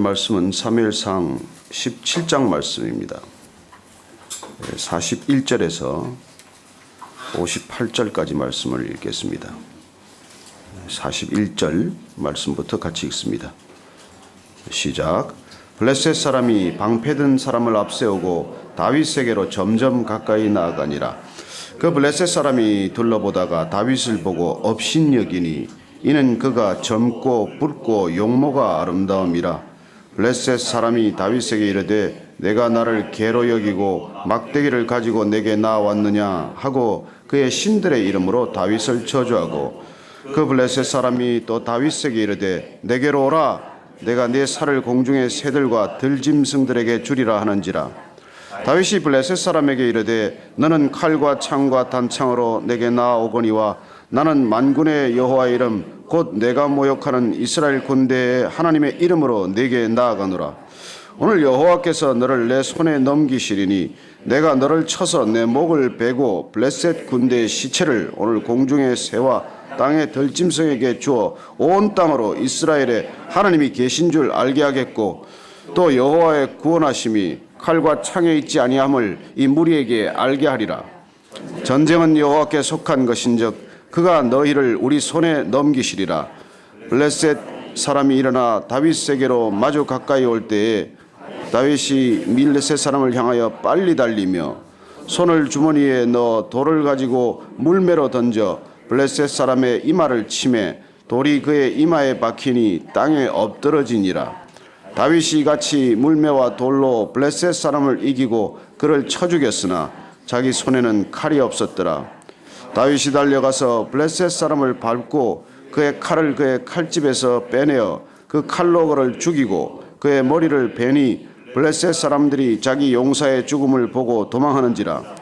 말씀은 사무엘상 17장 말씀입니다. 41절에서 58절까지 말씀을 읽겠습니다. 41절 말씀부터 같이 읽습니다. 시작. 블레셋 사람이 방패든 사람을 앞세우고 다윗에게로 점점 가까이 나아가니라. 그 블레셋 사람이 둘러보다가 다윗을 보고 업신여기니 이는 그가 젊고 붉고 용모가 아름다움이라. 블레셋 사람이 다윗에게 이르되 내가 나를 개로 여기고 막대기를 가지고 내게 나왔느냐 하고 그의 신들의 이름으로 다윗을 저주하고, 그 블레셋 사람이 또 다윗에게 이르되 내게로 오라. 내가 네 살을 공중의 새들과 들짐승들에게 주리라 하는지라. 다윗이 블레셋 사람에게 이르되 너는 칼과 창과 단창으로 내게 나아오거니와 나는 만군의 여호와의 이름 곧 내가 모욕하는 이스라엘 군대의 하나님의 이름으로 내게 나아가노라. 오늘 여호와께서 너를 내 손에 넘기시리니 내가 너를 쳐서 내 목을 베고 블레셋 군대의 시체를 오늘 공중의 새와 땅의 들짐승에게 주어 온 땅으로 이스라엘에 하나님이 계신 줄 알게 하겠고, 또 여호와의 구원하심이 칼과 창에 있지 아니함을 이 무리에게 알게 하리라. 전쟁은 여호와께 속한 것인즉 그가 너희를 우리 손에 넘기시리라. 블레셋 사람이 일어나 다윗에게로 마주 가까이 올 때에 다윗이 블레셋 사람을 향하여 빨리 달리며 손을 주머니에 넣어 돌을 가지고 물매로 던져 블레셋 사람의 이마를 치매 돌이 그의 이마에 박히니 땅에 엎드러지니라. 다윗이 같이 물매와 돌로 블레셋 사람을 이기고 그를 쳐 죽였으나 자기 손에는 칼이 없었더라. 다윗이 달려가서 블레셋 사람을 밟고 그의 칼을 그의 칼집에서 빼내어 그 칼로 그를 죽이고 그의 머리를 베니 블레셋 사람들이 자기 용사의 죽음을 보고 도망하는지라.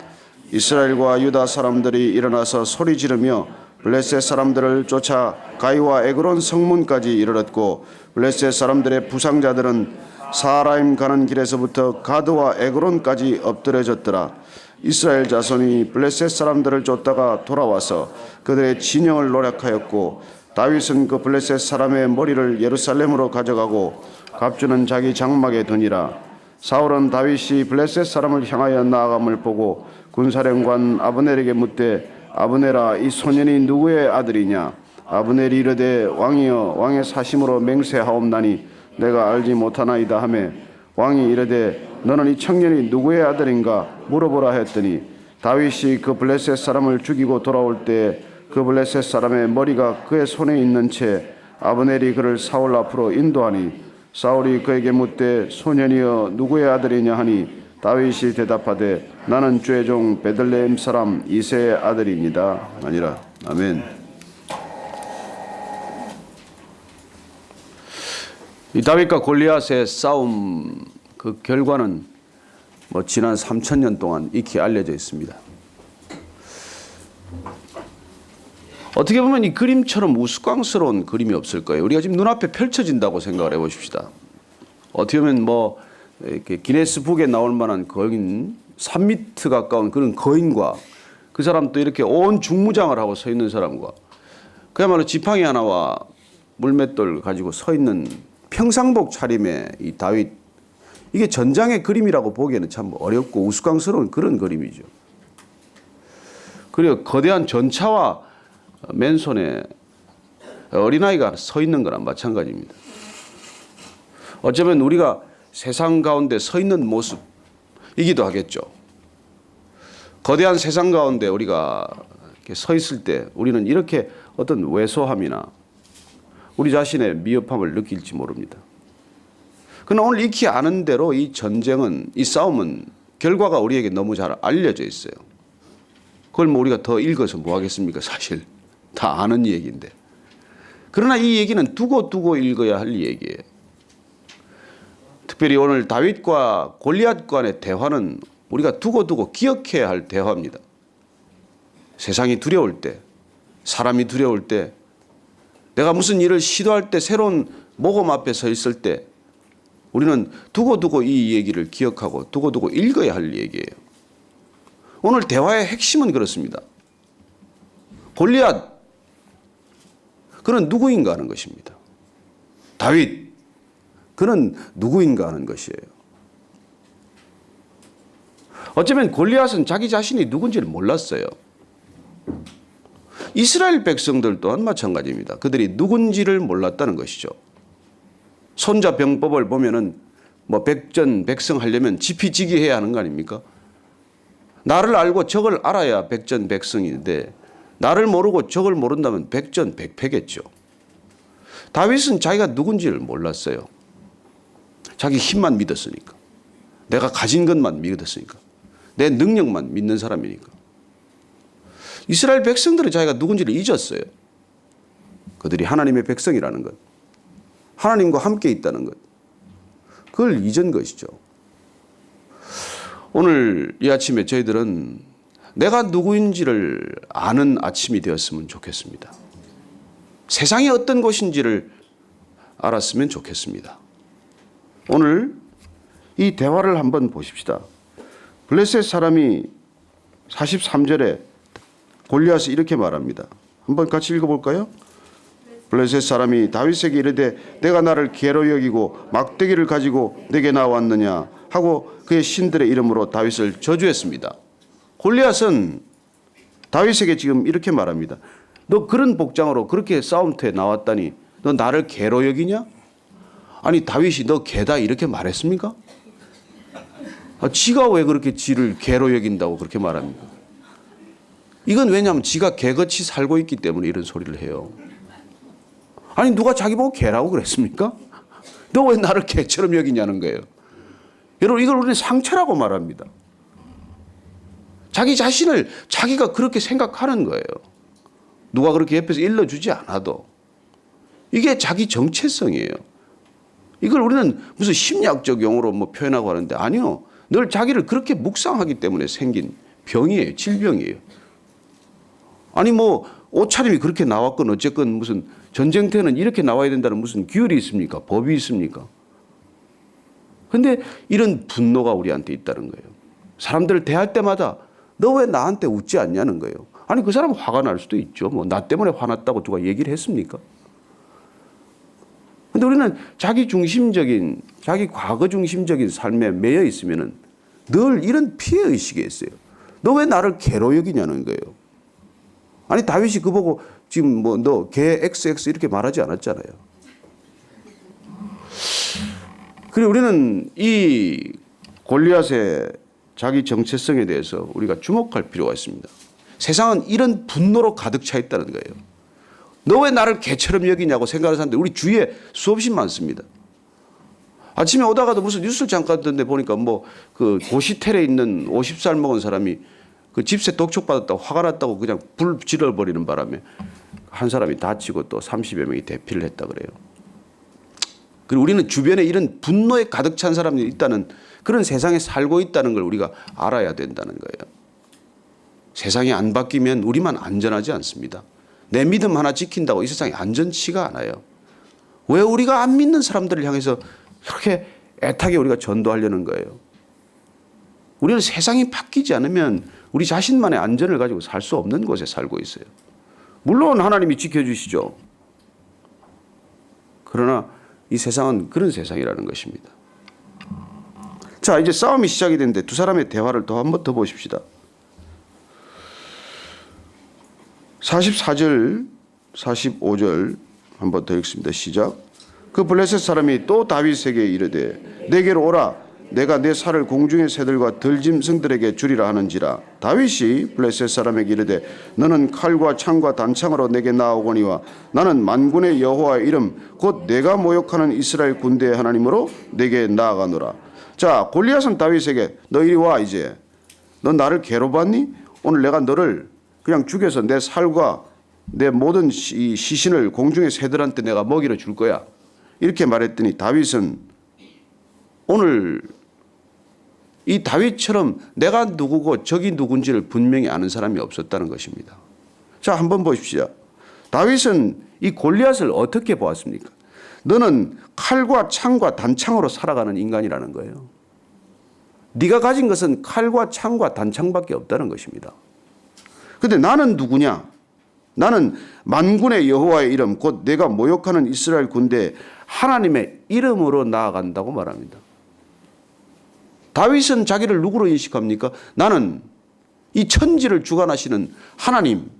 이스라엘과 유다 사람들이 일어나서 소리 지르며 블레셋 사람들을 쫓아 가이와 에그론 성문까지 이르렀고, 블레셋 사람들의 부상자들은 사라임 가는 길에서부터 가드와 에그론까지 엎드려졌더라. 이스라엘 자손이 블레셋 사람들을 쫓다가 돌아와서 그들의 진영을 노략하였고, 다윗은 그 블레셋 사람의 머리를 예루살렘으로 가져가고 갑주는 자기 장막에 두니라. 사울은 다윗이 블레셋 사람을 향하여 나아감을 보고 군사령관 아브넬에게 묻되 아브넬아, 이 소년이 누구의 아들이냐? 아브넬이 이르되 왕이여, 왕의 사심으로 맹세하옵나니 내가 알지 못하나이다 하매, 왕이 이르되 너는 이 청년이 누구의 아들인가 물어보라 했더니, 다윗이 그 블레셋 사람을 죽이고 돌아올 때 그 블레셋 사람의 머리가 그의 손에 있는 채 아브넬이 그를 사울 앞으로 인도하니, 사울이 그에게 묻되 소년이여 누구의 아들이냐 하니, 다윗이 대답하되 나는 주의 종 베들레헴 사람 이새의 아들입니다 아니라. 아멘. 이 다윗과 골리앗의 싸움 그 결과는 지난 3000년 동안 익히 알려져 있습니다. 어떻게 보면 이 그림처럼 우스꽝스러운 그림이 없을 거예요. 우리가 지금 눈앞에 펼쳐진다고 생각을 해보십시다. 어떻게 보면 이렇게 기네스북에 나올 만한 거인 3m 가까운 그런 거인과 그 사람 또 이렇게 온 중무장을 하고 서 있는 사람과 그야말로 지팡이 하나와 물맷돌 가지고 서 있는 평상복 차림의 이 다윗, 이게 전장의 그림이라고 보기에는 참 어렵고 우스꽝스러운 그런 그림이죠. 그리고 거대한 전차와 맨손에 어린아이가 서 있는 거랑 마찬가지입니다. 어쩌면 우리가 세상 가운데 서 있는 모습이기도 하겠죠. 거대한 세상 가운데 우리가 이렇게 서 있을 때 우리는 이렇게 어떤 왜소함이나 우리 자신의 미흡함을 느낄지 모릅니다. 그러나 오늘 익히 아는 대로 이 전쟁은, 이 싸움은 결과가 우리에게 너무 잘 알려져 있어요. 그걸 우리가 더 읽어서 뭐 하겠습니까? 사실 다 아는 얘기인데. 그러나 이 얘기는 두고 읽어야 할 얘기예요. 특별히 오늘 다윗과 골리앗 간의 대화는 우리가 두고 기억해야 할 대화입니다. 세상이 두려울 때, 사람이 두려울 때, 내가 무슨 일을 시도할 때, 새로운 모험 앞에 서 있을 때 우리는 두고 이 얘기를 기억하고 두고 읽어야 할 얘기예요. 오늘 대화의 핵심은 그렇습니다. 골리앗, 그는 누구인가 하는 것입니다. 다윗, 그는 누구인가 하는 것이에요. 어쩌면 골리앗은 자기 자신이 누군지를 몰랐어요. 이스라엘 백성들 또한 마찬가지입니다. 그들이 누군지를 몰랐다는 것이죠. 손자병법을 보면은 뭐 백전백승하려면 지피지기해야 하는 거 아닙니까? 나를 알고 적을 알아야 백전백승인데 나를 모르고 적을 모른다면 백전백패겠죠. 다윗은 자기가 누군지를 몰랐어요. 자기 힘만 믿었으니까. 내가 가진 것만 믿었으니까. 내 능력만 믿는 사람이니까. 이스라엘 백성들은 자기가 누군지를 잊었어요. 그들이 하나님의 백성이라는 것. 하나님과 함께 있다는 것. 그걸 잊은 것이죠. 오늘 이 아침에 저희들은 내가 누구인지를 아는 아침이 되었으면 좋겠습니다. 세상이 어떤 곳인지를 알았으면 좋겠습니다. 오늘 이 대화를 한번 보십시다. 블레셋 사람이 43절에 골리앗이 이렇게 말합니다. 한번 같이 읽어볼까요? 블레셋 사람이 다윗에게 이르되 내가 나를 괴로 여기고 막대기를 가지고 내게 나왔느냐 하고 그의 신들의 이름으로 다윗을 저주했습니다. 골리앗은 다윗에게 지금 이렇게 말합니다. 너 그런 복장으로 그렇게 싸움터에 나왔다니 너 나를 괴로 여기냐? 아니 다윗이 너 개다 이렇게 말했습니까? 지가 왜 그렇게 지를 개로 여긴다고 그렇게 말합니까? 이건 왜냐하면 지가 개같이 살고 있기 때문에 이런 소리를 해요. 아니 누가 자기 보고 개라고 그랬습니까? 너 왜 나를 개처럼 여기냐는 거예요. 여러분 이걸 우리는 상처라고 말합니다. 자기 자신을 자기가 그렇게 생각하는 거예요. 누가 그렇게 옆에서 일러주지 않아도. 이게 자기 정체성이에요. 이걸 우리는 무슨 심리학적 용어로 뭐 표현하고 하는데 아니요. 늘 자기를 그렇게 묵상하기 때문에 생긴 병이에요. 질병이에요. 아니 뭐 옷차림이 그렇게 나왔건 어쨌건 무슨 전쟁터에는 이렇게 나와야 된다는 무슨 규율이 있습니까? 법이 있습니까? 그런데 이런 분노가 우리한테 있다는 거예요. 사람들을 대할 때마다 너 왜 나한테 웃지 않냐는 거예요. 아니 그 사람은 화가 날 수도 있죠. 뭐 나 때문에 화났다고 누가 얘기를 했습니까? 그런데 우리는 자기 중심적인 자기 과거 중심적인 삶에 매여 있으면은 늘 이런 피해 의식이 있어요. 너 왜 나를 개로 여기냐는 거예요. 아니 다윗이 그 보고 지금 뭐 너 개 XX 이렇게 말하지 않았잖아요. 그리고 우리는 이 골리앗의 자기 정체성에 대해서 우리가 주목할 필요가 있습니다. 세상은 이런 분노로 가득 차 있다는 거예요. 너 왜 나를 개처럼 여기냐고 생각하는 사람들 우리 주위에 수없이 많습니다. 아침에 오다가도 무슨 뉴스를 잠깐 듣는데 보니까 뭐 그 고시텔에 있는 50살 먹은 사람이 그 집세 독촉받았다고 화가 났다고 그냥 불 질러버리는 바람에 한 사람이 다치고 또 30여 명이 대피를 했다 그래요. 그리고 우리는 주변에 이런 분노에 가득 찬 사람들이 있다는 그런 세상에 살고 있다는 걸 우리가 알아야 된다는 거예요. 세상이 안 바뀌면 우리만 안전하지 않습니다. 내 믿음 하나 지킨다고 이 세상이 안전치가 않아요. 왜 우리가 안 믿는 사람들을 향해서 그렇게 애타게 우리가 전도하려는 거예요. 우리는 세상이 바뀌지 않으면 우리 자신만의 안전을 가지고 살 수 없는 곳에 살고 있어요. 물론 하나님이 지켜주시죠. 그러나 이 세상은 그런 세상이라는 것입니다. 자, 이제 싸움이 시작이 됐는데 두 사람의 대화를 또 한 번 더 보십시다. 44절, 45절 한 번 더 읽습니다. 시작. 그 블레셋 사람이 또 다윗에게 이르되 내게로 오라. 내가 내 살을 공중의 새들과 들짐승들에게 주리라 하는지라. 다윗이 블레셋 사람에게 이르되 너는 칼과 창과 단창으로 내게 나오거니와 나는 만군의 여호와의 이름 곧 내가 모욕하는 이스라엘 군대의 하나님으로 내게 나아가노라. 자, 골리앗은 다윗에게 너 이리 와. 이제 너 나를 괴롭았니? 오늘 내가 너를 그냥 죽여서 내 살과 내 모든 시신을 공중의 새들한테 내가 먹이러 줄 거야. 이렇게 말했더니 다윗은 오늘 이 다윗처럼 내가 누구고 적이 누군지를 분명히 아는 사람이 없었다는 것입니다. 자, 한번 보십시오. 다윗은 이 골리앗을 어떻게 보았습니까? 너는 칼과 창과 단창으로 살아가는 인간이라는 거예요. 네가 가진 것은 칼과 창과 단창밖에 없다는 것입니다. 그런데 나는 누구냐? 나는 만군의 여호와의 이름 곧 내가 모욕하는 이스라엘 군대 하나님의 이름으로 나아간다고 말합니다. 다윗은 자기를 누구로 인식합니까? 나는 이 천지를 주관하시는 하나님,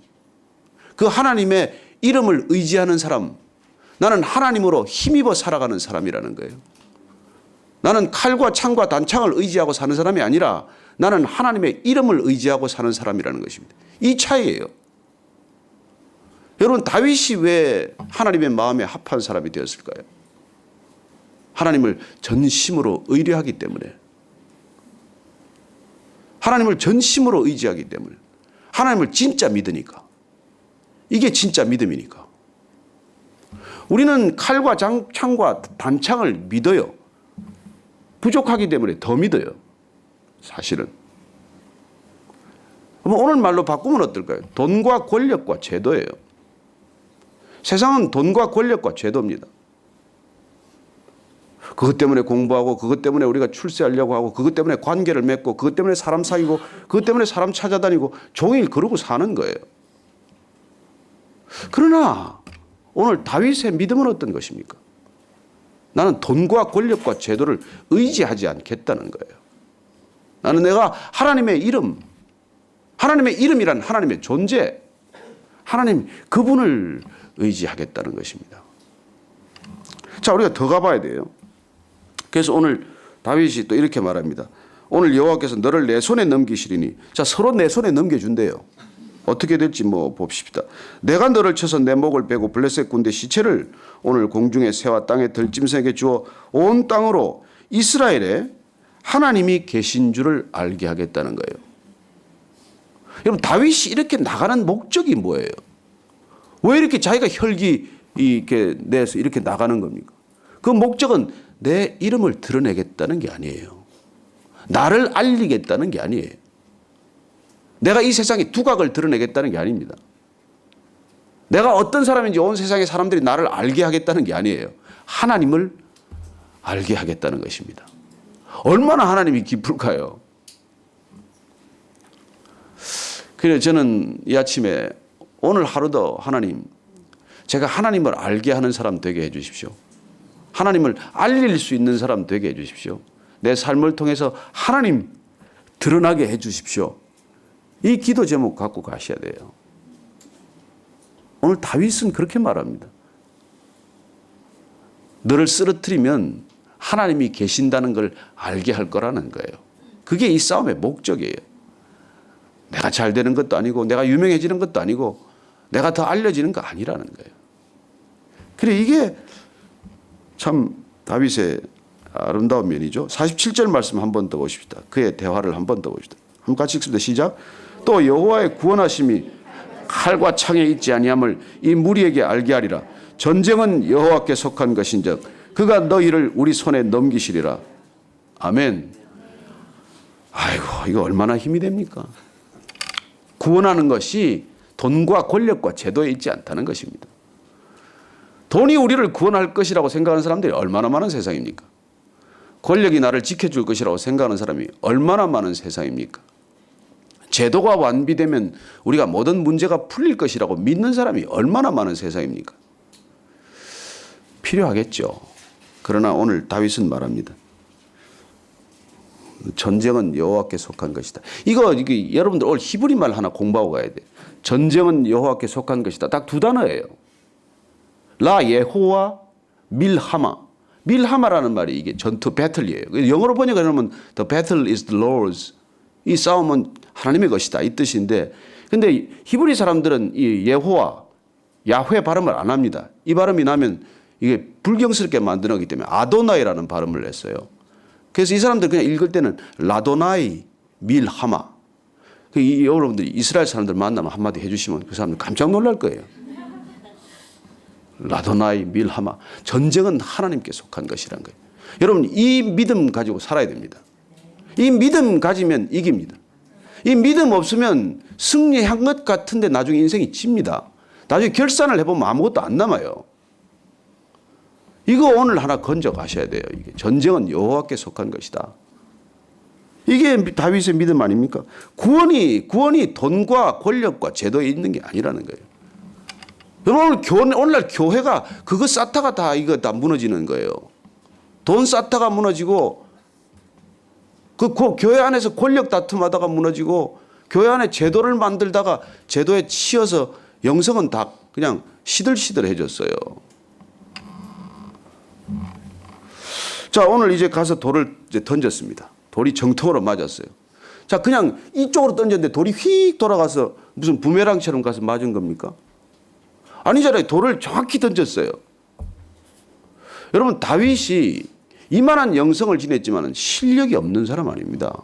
그 하나님의 이름을 의지하는 사람, 나는 하나님으로 힘입어 살아가는 사람이라는 거예요. 나는 칼과 창과 단창을 의지하고 사는 사람이 아니라 나는 하나님의 이름을 의지하고 사는 사람이라는 것입니다. 이 차이예요. 여러분, 다윗이 왜 하나님의 마음에 합한 사람이 되었을까요? 하나님을 전심으로 의뢰하기 때문에, 하나님을 전심으로 의지하기 때문에, 하나님을 진짜 믿으니까. 이게 진짜 믿음이니까. 우리는 칼과 창과 단창을 믿어요. 부족하기 때문에 더 믿어요. 사실은. 오늘 말로 바꾸면 어떨까요? 돈과 권력과 제도예요. 세상은 돈과 권력과 제도입니다. 그것 때문에 공부하고, 그것 때문에 우리가 출세하려고 하고, 그것 때문에 관계를 맺고, 그것 때문에 사람 사귀고, 그것 때문에 사람 찾아다니고 종일 그러고 사는 거예요. 그러나 오늘 다윗의 믿음은 어떤 것입니까? 나는 돈과 권력과 제도를 의지하지 않겠다는 거예요. 나는 내가 하나님의 이름, 하나님의 이름이란 하나님의 존재, 하나님 그분을 의지하겠다는 것입니다. 자, 우리가 더 가봐야 돼요. 그래서 오늘 다윗이 또 이렇게 말합니다. 오늘 여호와께서 너를 내 손에 넘기시리니. 자, 서로 내 손에 넘겨준대요. 어떻게 될지 봅시다. 내가 너를 쳐서 내 목을 빼고 블레셋 군대 시체를 오늘 공중의 새와 땅의 들짐승에게 주어 온 땅으로 이스라엘에 하나님이 계신 줄을 알게 하겠다는 거예요. 여러분, 다윗이 이렇게 나가는 목적이 뭐예요? 왜 이렇게 자기가 혈기 이렇게 내서 이렇게 나가는 겁니까? 그 목적은 내 이름을 드러내겠다는 게 아니에요. 나를 알리겠다는 게 아니에요. 내가 이 세상에 두각을 드러내겠다는 게 아닙니다. 내가 어떤 사람인지 온 세상의 사람들이 나를 알게 하겠다는 게 아니에요. 하나님을 알게 하겠다는 것입니다. 얼마나 하나님이 기쁠까요? 그래서 저는 이 아침에 오늘 하루도 하나님, 제가 하나님을 알게 하는 사람 되게 해 주십시오. 하나님을 알릴 수 있는 사람 되게 해 주십시오. 내 삶을 통해서 하나님 드러나게 해 주십시오. 이 기도 제목 갖고 가셔야 돼요. 오늘 다윗은 그렇게 말합니다. 너를 쓰러뜨리면 하나님이 계신다는 걸 알게 할 거라는 거예요. 그게 이 싸움의 목적이에요. 내가 잘 되는 것도 아니고, 내가 유명해지는 것도 아니고, 내가 더 알려지는 거 아니라는 거예요. 그래, 이게 참 다윗의 아름다운 면이죠. 47절 말씀 한 번 더 보십시다. 그의 대화를 한 번 더 보십시다. 한번 같이 읽습니다. 시작. 또 여호와의 구원하심이 칼과 창에 있지 아니함을 이 무리에게 알게 하리라. 전쟁은 여호와께 속한 것인즉 그가 너희를 우리 손에 넘기시리라. 아멘. 아이고, 이거 얼마나 힘이 됩니까? 구원하는 것이 돈과 권력과 제도에 있지 않다는 것입니다. 돈이 우리를 구원할 것이라고 생각하는 사람들이 얼마나 많은 세상입니까? 권력이 나를 지켜줄 것이라고 생각하는 사람이 얼마나 많은 세상입니까? 제도가 완비되면 우리가 모든 문제가 풀릴 것이라고 믿는 사람이 얼마나 많은 세상입니까? 필요하겠죠. 그러나 오늘 다윗은 말합니다. 전쟁은 여호와께 속한 것이다. 이게 여러분들 오늘 히브리 말 하나 공부하고 가야 돼. 전쟁은 여호와께 속한 것이다. 딱 두 단어예요. 라 예호와 밀하마. 밀하마라는 말이 이게 전투 배틀이에요. 영어로 번역하면 the battle is the Lord's. 이 싸움은 하나님의 것이다, 이 뜻인데, 근데 히브리 사람들은 이 예호와 야훼 발음을 안 합니다. 이 발음이 나면 이게 불경스럽게 만들어기 때문에 아도나이라는 발음을 냈어요. 그래서 이 사람들 그냥 읽을 때는 라도나이 밀하마. 여러분들이 이스라엘 사람들 만나면 한마디 해주시면 그 사람들 깜짝 놀랄 거예요. 라도나이 밀하마. 전쟁은 하나님께 속한 것이란 거예요. 여러분, 이 믿음 가지고 살아야 됩니다. 이 믿음 가지면 이깁니다. 이 믿음 없으면 승리한 것 같은데 나중에 인생이 집니다. 나중에 결산을 해보면 아무것도 안 남아요. 이거 오늘 하나 건져 가셔야 돼요. 이게 전쟁은 여호와께 속한 것이다. 이게 다윗의 믿음 아닙니까? 구원이 돈과 권력과 제도에 있는 게 아니라는 거예요. 오늘날 교회가 그거 쌓다가 다 이거 다 무너지는 거예요. 돈 쌓다가 무너지고 그 교회 안에서 권력 다툼하다가 무너지고 교회 안에 제도를 만들다가 제도에 치여서 영성은 다 그냥 시들시들해졌어요. 자, 오늘 이제 가서 돌을 이제 던졌습니다. 돌이 정통으로 맞았어요. 자, 그냥 이쪽으로 던졌는데 돌이 휙 돌아가서 무슨 부메랑처럼 가서 맞은 겁니까? 아니잖아요. 돌을 정확히 던졌어요. 여러분, 다윗이 이만한 영성을 지녔지만 실력이 없는 사람 아닙니다.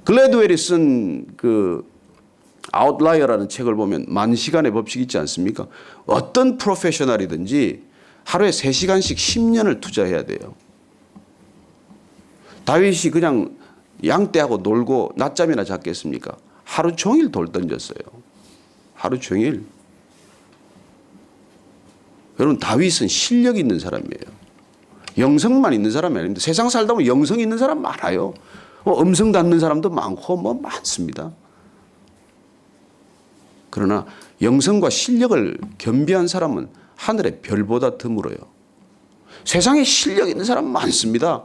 글래드웰이 쓴 그 아웃라이어라는 책을 보면 만시간의 법칙 있지 않습니까? 어떤 프로페셔널이든지 하루에 3시간씩 10년을 투자해야 돼요. 다윗이 그냥 양떼하고 놀고 낮잠이나 잤겠습니까? 하루 종일 돌 던졌어요. 하루 종일. 여러분, 다윗은 실력이 있는 사람이에요. 영성만 있는 사람이 아닙니다. 세상 살다 보면 영성이 있는 사람 많아요. 음성 닿는 사람도 많고 많습니다. 그러나 영성과 실력을 겸비한 사람은 하늘의 별보다 드물어요. 세상에 실력 있는 사람 많습니다.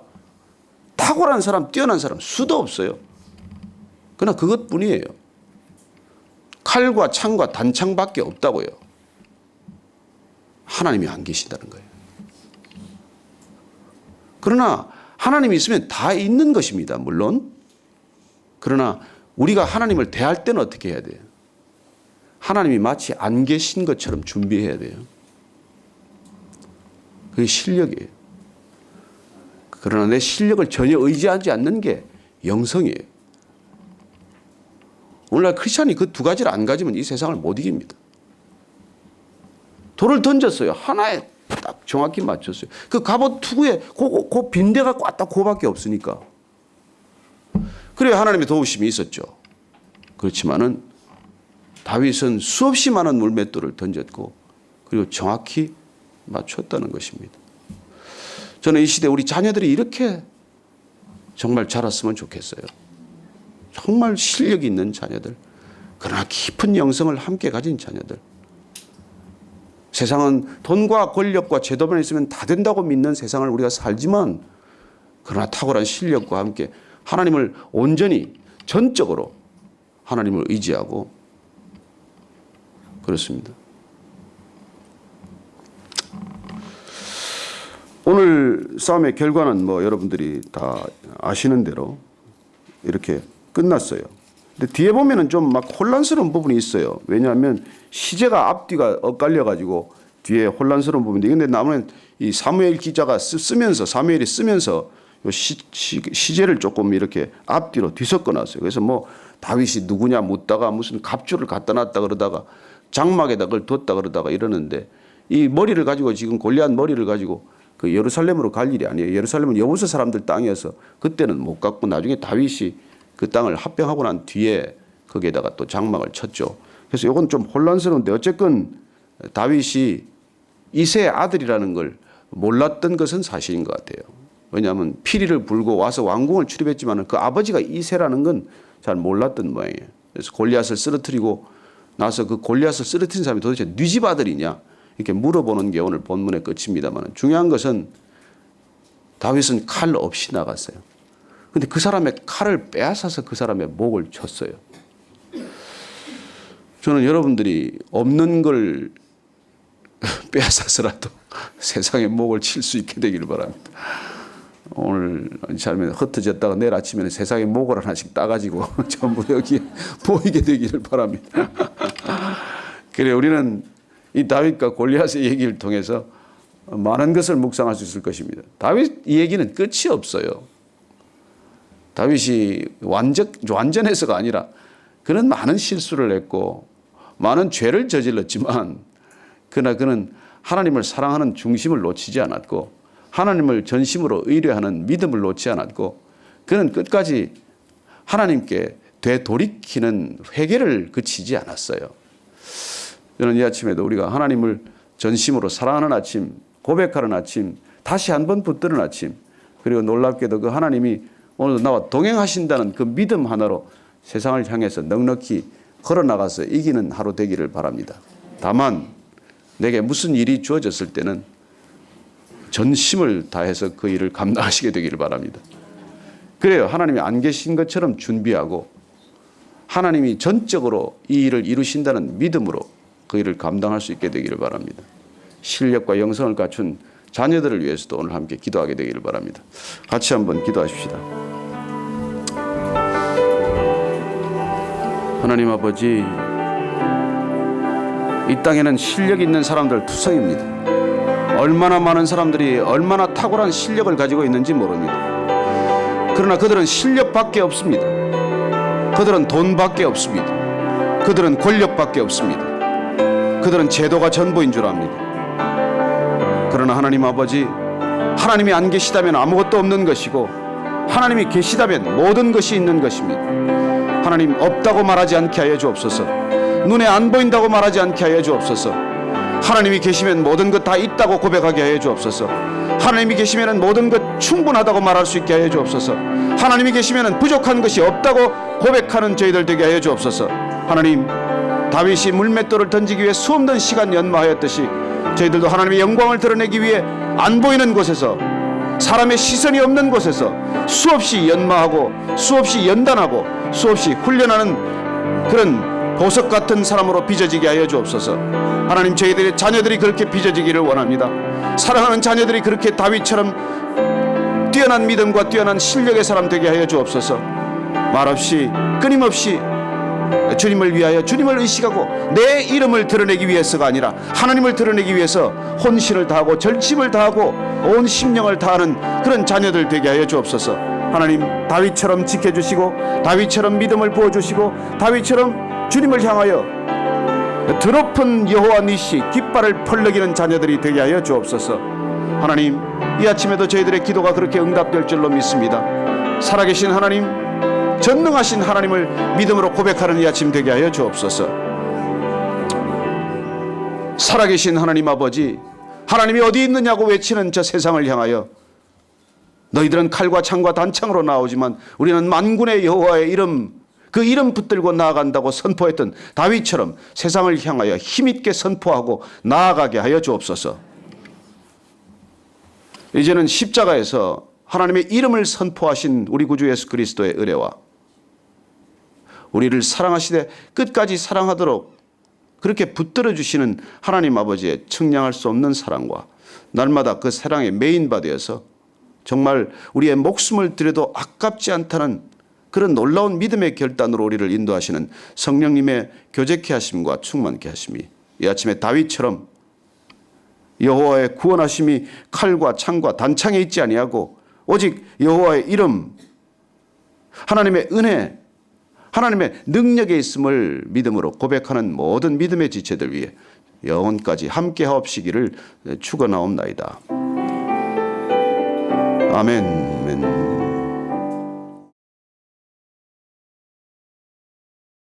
탁월한 사람, 뛰어난 사람 수도 없어요. 그러나 그것뿐이에요. 칼과 창과 단창밖에 없다고요. 하나님이 안 계신다는 거예요. 그러나 하나님이 있으면 다 있는 것입니다. 물론. 그러나 우리가 하나님을 대할 때는 어떻게 해야 돼요? 하나님이 마치 안 계신 것처럼 준비해야 돼요. 그게 실력이에요. 그러나 내 실력을 전혀 의지하지 않는 게 영성이에요. 오늘날 크리스찬이 그 두 가지를 안 가지면 이 세상을 못 이깁니다. 돌을 던졌어요. 하나에 딱 정확히 맞췄어요. 그 갑옷 투구에 그 빈대가 꽉딱 그거밖에 없으니까. 그래 하나님의 도우심이 있었죠. 그렇지만은 다윗은 수없이 많은 물맷돌을 던졌고 그리고 정확히 맞췄다는 것입니다. 저는 이 시대 우리 자녀들이 이렇게 정말 자랐으면 좋겠어요. 정말 실력이 있는 자녀들, 그러나 깊은 영성을 함께 가진 자녀들. 세상은 돈과 권력과 제도만 있으면 다 된다고 믿는 세상을 우리가 살지만 그러나 탁월한 실력과 함께 하나님을 온전히 전적으로 하나님을 의지하고 그렇습니다. 오늘 싸움의 결과는 뭐 여러분들이 다 아시는 대로 이렇게 끝났어요. 근데 뒤에 보면은 좀 막 혼란스러운 부분이 있어요. 왜냐하면 시제가 앞뒤가 엇갈려 가지고 뒤에 혼란스러운 부분인데, 근데 나무는 이 사무엘 기자가 사무엘이 쓰면서 시제를 조금 이렇게 앞뒤로 뒤섞어 놨어요. 그래서 뭐 다윗이 누구냐 묻다가 무슨 갑주를 갖다 놨다 그러다가 장막에다 그걸 뒀다 그러다가 이러는데, 이 머리를 가지고 지금 골리앗 머리를 가지고 그 예루살렘으로 갈 일이 아니에요. 예루살렘은 여부스 사람들 땅이어서 그때는 못 갔고 나중에 다윗이 그 땅을 합병하고 난 뒤에 거기에다가 또 장막을 쳤죠. 그래서 이건 좀 혼란스러운데 어쨌건 다윗이 이새의 아들이라는 걸 몰랐던 것은 사실인 것 같아요. 왜냐하면 피리를 불고 와서 왕궁을 출입했지만 그 아버지가 이새라는 건 잘 몰랐던 모양이에요. 그래서 골리앗을 쓰러뜨리고 나서 그 골리앗을 쓰러뜨린 사람이 도대체 네 집 아들이냐 이렇게 물어보는 게 오늘 본문의 끝입니다만, 중요한 것은 다윗은 칼 없이 나갔어요. 근데 그 사람의 칼을 빼앗아서 그 사람의 목을 쳤어요. 저는 여러분들이 없는 걸 빼앗아서라도 세상의 목을 칠 수 있게 되기를 바랍니다. 오늘 잘면 흩어졌다가 내일 아침에는 세상의 목을 하나씩 따가지고 전부 여기에 보이게 되기를 바랍니다. 그래 우리는 이 다윗과 골리앗의 얘기를 통해서 많은 것을 묵상할 수 있을 것입니다. 다윗 이 얘기는 끝이 없어요. 다윗이 완전해서가 아니라 그는 많은 실수를 했고 많은 죄를 저질렀지만 그러나 그는 하나님을 사랑하는 중심을 놓치지 않았고 하나님을 전심으로 의뢰하는 믿음을 놓지 않았고 그는 끝까지 하나님께 되돌이키는 회개를 그치지 않았어요. 저는 이 아침에도 우리가 하나님을 전심으로 사랑하는 아침, 고백하는 아침, 다시 한번 붙드는 아침, 그리고 놀랍게도 그 하나님이 오늘 나와 동행하신다는 그 믿음 하나로 세상을 향해서 넉넉히 걸어나가서 이기는 하루 되기를 바랍니다. 다만 내게 무슨 일이 주어졌을 때는 전심을 다해서 그 일을 감당하시게 되기를 바랍니다. 그래요. 하나님이 안 계신 것처럼 준비하고 하나님이 전적으로 이 일을 이루신다는 믿음으로 그 일을 감당할 수 있게 되기를 바랍니다. 실력과 영성을 갖춘 자녀들을 위해서도 오늘 함께 기도하게 되기를 바랍니다. 같이 한번 기도하십시다. 하나님 아버지, 이 땅에는 실력 있는 사람들 투성입니다. 얼마나 많은 사람들이 얼마나 탁월한 실력을 가지고 있는지 모릅니다. 그러나 그들은 실력밖에 없습니다. 그들은 돈밖에 없습니다. 그들은 권력밖에 없습니다. 그들은 제도가 전부인 줄 압니다. 그러나 하나님 아버지, 하나님이 안 계시다면 아무것도 없는 것이고 하나님이 계시다면 모든 것이 있는 것입니다. 하나님, 없다고 말하지 않게 하여 주옵소서. 눈에 안 보인다고 말하지 않게 하여 주옵소서. 하나님이 계시면 모든 것 다 있다고 고백하게 하여 주옵소서. 하나님이 계시면 모든 것 충분하다고 말할 수 있게 하여 주옵소서. 하나님이 계시면 부족한 것이 없다고 고백하는 저희들 되게 하여 주옵소서. 하나님, 다윗이 물맷돌을 던지기 위해 수없는 시간 연마하였듯이 저희들도 하나님의 영광을 드러내기 위해 안 보이는 곳에서, 사람의 시선이 없는 곳에서 수없이 연마하고 수없이 연단하고 수없이 훈련하는 그런 보석 같은 사람으로 빚어지게 하여 주옵소서. 하나님, 저희들의 자녀들이 그렇게 빚어지기를 원합니다. 사랑하는 자녀들이 그렇게 다윗처럼 뛰어난 믿음과 뛰어난 실력의 사람 되게 하여 주옵소서. 말없이 끊임없이 주님을 위하여 주님을 의식하고 내 이름을 드러내기 위해서가 아니라 하나님을 드러내기 위해서 혼신을 다하고 절심을 다하고 온 심령을 다하는 그런 자녀들 되게 하여 주옵소서. 하나님, 다윗처럼 지켜주시고 다윗처럼 믿음을 부어주시고 다윗처럼 주님을 향하여 드높은 여호와 니시 깃발을 펄럭이는 자녀들이 되게 하여 주옵소서. 하나님, 이 아침에도 저희들의 기도가 그렇게 응답될 줄로 믿습니다. 살아계신 하나님, 전능하신 하나님을 믿음으로 고백하는 이 아침 되게 하여 주옵소서. 살아계신 하나님 아버지, 하나님이 어디 있느냐고 외치는 저 세상을 향하여 너희들은 칼과 창과 단창으로 나오지만 우리는 만군의 여호와의 이름, 그 이름 붙들고 나아간다고 선포했던 다윗처럼 세상을 향하여 힘있게 선포하고 나아가게 하여 주옵소서. 이제는 십자가에서 하나님의 이름을 선포하신 우리 구주 예수 그리스도의 은혜와 우리를 사랑하시되 끝까지 사랑하도록 그렇게 붙들어 주시는 하나님 아버지의 측량할 수 없는 사랑과 날마다 그 사랑의 메인바 되어서 정말 우리의 목숨을 들여도 아깝지 않다는 그런 놀라운 믿음의 결단으로 우리를 인도하시는 성령님의 교제케 하심과 충만케 하심이 이 아침에 다윗처럼 여호와의 구원하심이 칼과 창과 단창에 있지 아니하고 오직 여호와의 이름, 하나님의 은혜, 하나님의 능력에 있음을 믿음으로 고백하는 모든 믿음의 지체들 위해 영원까지 함께 하옵시기를 축원하옵나이다. 아멘.